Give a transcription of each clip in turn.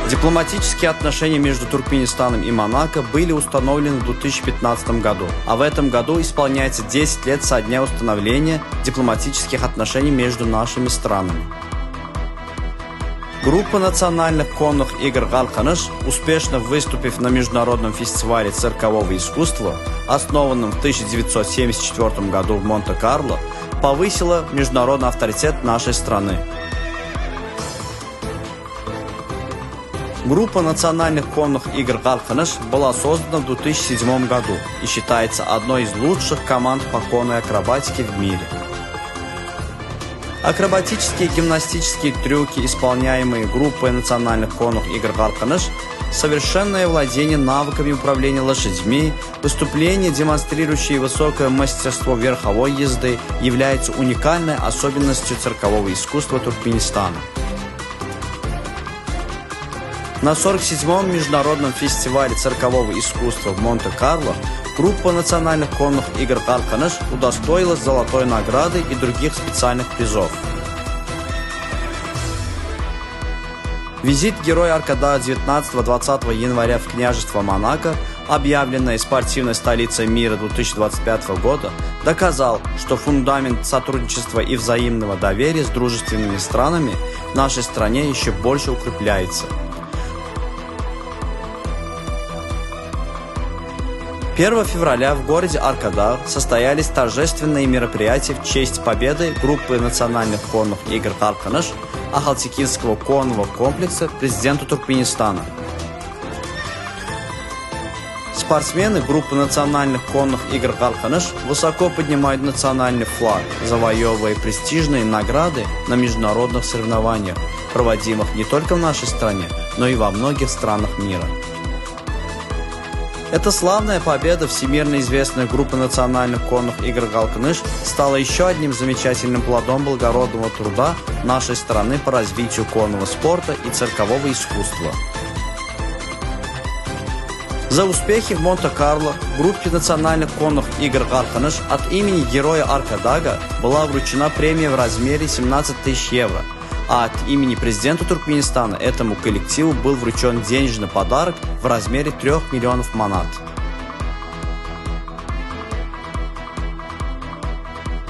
Дипломатические отношения между Туркменистаном и Монако были установлены в 2015 году, а в этом году исполняется 10 лет со дня установления дипломатических отношений между нашими странами. Группа национальных конных игр «Галканыш», успешно выступив на международном фестивале циркового искусства, основанном в 1974 году в Монте-Карло, повысила международный авторитет нашей страны. Группа национальных конных игр «Галканыш» была создана в 2007 году и считается одной из лучших команд по конной акробатике в мире. Акробатические и гимнастические трюки, исполняемые группой национальных конных игр «Галканыш», совершенное владение навыками управления лошадьми, выступления, демонстрирующие высокое мастерство верховой езды, являются уникальной особенностью циркового искусства Туркменистана. На 47-м международном фестивале циркового искусства в Монте-Карло группа национальных конных игр «Галканыш» удостоилась золотой награды и других специальных призов. Визит героя Аркадага 19-20 января в княжество Монако, объявленное спортивной столицей мира 2025 года, доказал, что фундамент сотрудничества и взаимного доверия с дружественными странами в нашей стране еще больше укрепляется. 1 февраля в городе Аркадаг состоялись торжественные мероприятия в честь победы группы национальных конных игр «Галканыш» Ахалтекинского конного комплекса президента Туркменистана. Спортсмены группы национальных конных игр «Галканыш» высоко поднимают национальный флаг, завоевывая престижные награды на международных соревнованиях, проводимых не только в нашей стране, но и во многих странах мира. Эта славная победа всемирно известной группы национальных конных игр «Галканыш» стала еще одним замечательным плодом благородного труда нашей страны по развитию конного спорта и циркового искусства. За успехи в Монте-Карло группе национальных конных игр «Галканыш» от имени героя Аркадага была вручена премия в размере 17 тысяч евро, а от имени президента Туркменистана этому коллективу был вручен денежный подарок в размере 3 миллионов манат.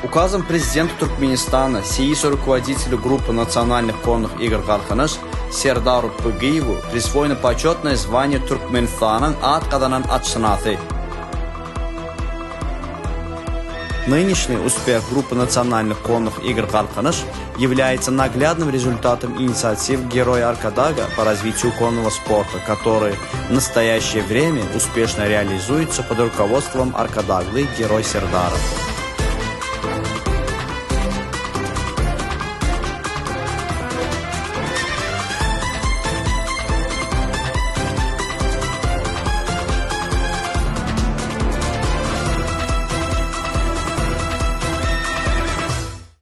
Указом президента Туркменистана, сеису руководителю группы национальных конных игр «Галканыш» Сердару Пыгиеву присвоено почетное звание Туркменстанның атқаданан атшынаты. Нынешний успех группы национальных конных игр «Галканыш» является наглядным результатом инициатив героя Аркадага по развитию конного спорта, который в настоящее время успешно реализуется под руководством Аркадаглы герой Сердара.